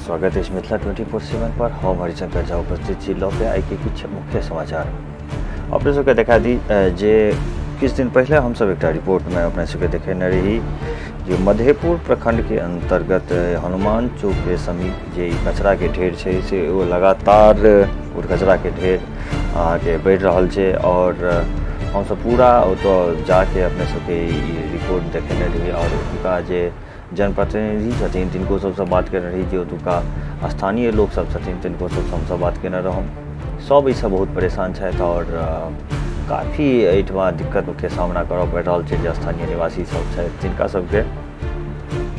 स्वागत है मिथिला 24/7 पर। हम हरिशंकर झा उपस्थित छी लऽ के आइ के किछु मुख्य समाचार अपने सबके देखा दी। जे किछु दिन पहले हम सब एकटा रिपोर्ट में अपने सबके देखेने रही जे मधेपुर प्रखंड के अंतर्गत हनुमान चौक के समीप जे कचरा के ढेर है से वो लगातार कचरा के ढेर के बढ़ि रहल छै और हम सब पूरा तो जाके अपने सबके रिपोर्ट देखेने रही और उनका जे जनप्रतिनिधि छथिन तिनको सबसे बात करने रही जे ओतुका स्थानीय लोग सब छथिन तिनको सबसे हमसब बात केने रहौं। सब इससे बहुत परेशान छथि और काफ़ी एहिठमा दिक्कत के सामना करऽ पड़ि रहल छै जे स्थानीय निवासी सब छथि तिनका सबके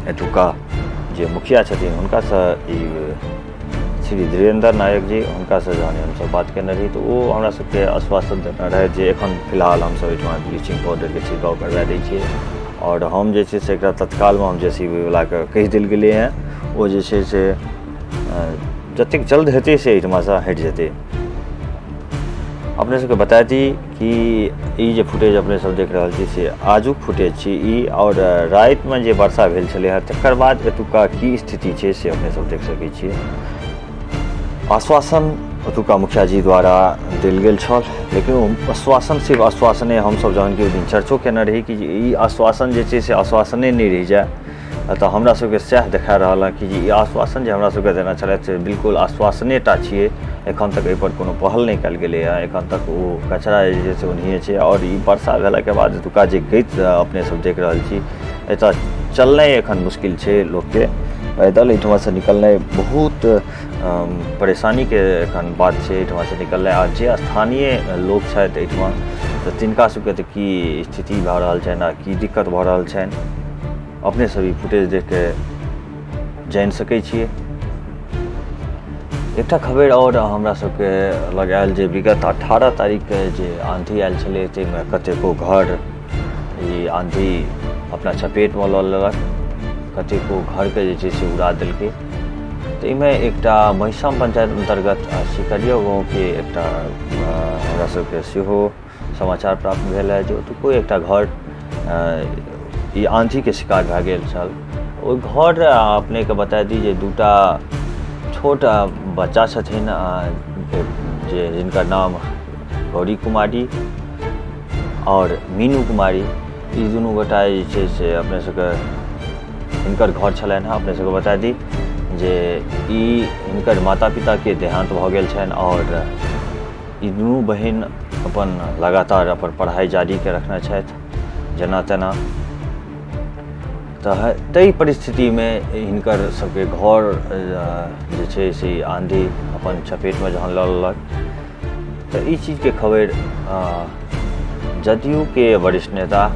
एतुका जे मुखिया छथिन हुनकासँ श्री धीरेन्द्र नायक जी हुनकासँ जहन हमसब बात केने रही तो वो हमरा सबके आश्वासन देने रहे जे एखन फिलहाल हमसब एहिठमा ब्लीचिंग पाउडरके छिड़काव करवा दै छियै और हम जे छै से एकरा तत्काल में हम जेसीबी वाला के कहि देल गेलै हैं वो जे छै से जतेक जल्द हेतै से एहिठमासँ हटि जेतै। अपने सबके बता दी कि ई जे फुटेज अपने सब देख रहल छी से आजुक फुटेज छी ई और राति में जे वर्षा भेल छलै हँ तकर बाद एतुका की स्थिति छै से अपने सब देख सकै छियै। आश्वासन ओतुका मुखिया जी द्वारा दिल गेल छल लेकिन आश्वासन सिर्फ आश्वासने हम सब जहन कि दिन चर्चो केने रही कि ई आश्वासन जे छै से आश्वासने नहीं रहि जाए तो हमरा सबके सएह देखा रहल हँ कि ई आश्वासन जे हमरा सबके देना छलै से बिल्कुल आश्वासने टा छियै। एखन तक एहिपर कोनो पहल नहीं कयल गेलै हँ। एखन तक ओ कचरा जे छै ओनाहिए छै और ई वर्षा भेलाके बाद एतुका जे गति अपने सब देख रहल छी एतऽ चलनाइ एखन मुश्किल छै लोकके पैदल एहिठमा से निकलनाइ बहुत परेशानी के एखन बात छै एहिठमा से निकलनाइ। आ जे स्थानीय लोक छथि एहिठमा तऽ तिनका सबके तऽ की स्थिति भऽ रहल छनि आ की दिक्कत भऽ रहल छनि अपने सब ई फुटेज देख के जानि सकै छियै। एकटा खबर और हमरा सबके लग आयल जे विगत 18 तारीख के जे आंधी आयल छलै ताहिमे कतेको घर ई आंधी अपना चपेटमे लऽ लेलक कतेको घरके जे छै से उड़ा देलकै। ताहिमे एकटा महिषम पंचायत अंतर्गत सिकरिया गाँवके एकटा हमरा सबके सेहो समाचार प्राप्त भेल है जे ओतुको एकटा घर ई आंधी के शिकार भए गेल छल। ओहि घर अपने के बता दी जे दूटा छोट बच्चा छथिन जे जिनकर नाम गौरी कुमारी और मीनू कुमारी ई दुनू गोटा जे छै से अपने सबके हिनकर घर छलनि हँ। अपने सबके बता दी जे ई हिनकर माता पिता के देहांत भऽ गेल छनि और ई दुनू बहिन अपन लगातार अपन पढ़ाई जारी के रखने छथि जेना तेना। तऽ ताहि परिस्थिति में हिनकर सबके घर जे छै से आंधी अपन चपेट में जहन लऽ लेलक तऽ ई चीज के खबर जदयू के वरिष्ठ नेता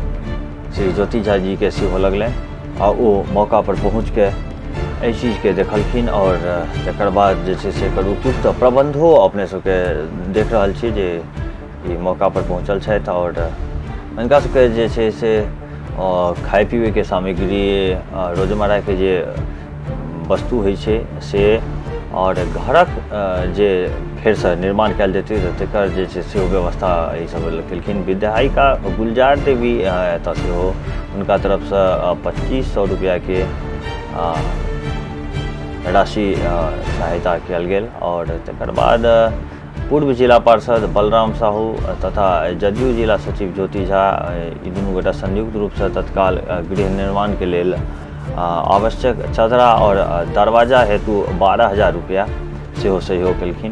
श्री ज्योति झा जी के सेहो लगलनि आ ओ मौका पर पहुँच के एहि चीज के देखलखिन और तकर बाद जे छै से एकर उपयुक्त प्रबंधो अपने सबके देख रहल छी जे ई मौका पर पहुँचल छथि और हिनका सबके जे छै से खाए पीबे के सामग्री रोजमर्रा के जे वस्तु होइ छै से और घरक जे फेरसँ निर्माण कयल जेतै तऽ तकर जे छै सेहो व्यवस्था ई सब केलखिन। विधायिका गुलजार देवी एतऽ सेहो हुनका तरफसँ 2500 रुपया के राशि सहायता कयल गेल और तकर बाद पूर्व जिला पार्षद बलराम साहू तथा जदयू जिला सचिव ज्योति झा ई दुनू गोटा संयुक्त रूप से तत्काल गृह निर्माण के लेल आवश्यक चदरा और दरवाजा हेतु 12,000 रुपया सेहो सहयोग केलखिन।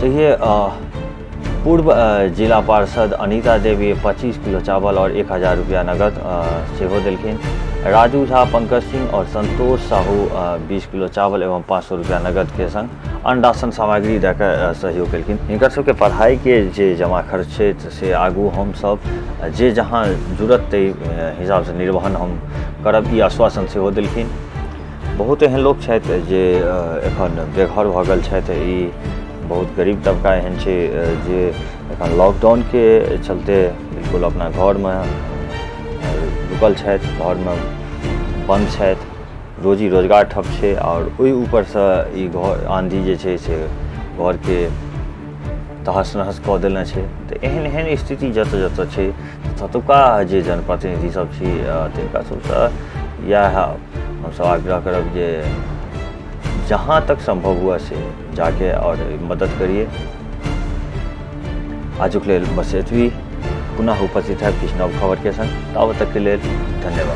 तो ये पूर्व जिला पार्षद अनीता देवी 25 किलो चावल और 1,000 रुपया नगद सेहो देलखिन। राजू झा, पंकज सिंह और संतोष साहू 20 किलो चावल एवं 500 रुपया नगद के संग अन्न राशन सामग्री दे के सहयोग केलखिन। हिनकर सबके पढ़ाई के जे जमा खर्च छै से आगू हम सब जे जहाँ जरूरत ताहि हिसाब से निर्वहन हम करब ई आश्वासन सेहो देलखिन। बहुत एहन लोक छथि जे एखन बेघर भऽ गेल छथि। ई बहुत गरीब तबका एहन छै जे एखन लॉकडाउन के चलते बिल्कुल अपना घर में रुकल छथि, घर में बंद छथि, रोजी रोजगार ठप छै और ओहि ऊपरसँ ई घर आंधी जे छै से घर के तहस नहस कऽ देने छै। तऽ एहन एहन स्थिति जतऽ जतऽ छै ततुका जे जनप्रतिनिधि सब छी तिनका सबसँ इएह हमसब आग्रह करब जे जहाँ तक संभव हुआ से जाके और मदद करिए। आजुक लेल बस एतवी, पुनः उपस्थित है किछु नव खबर के संग। तावत तक के लेल धन्यवाद।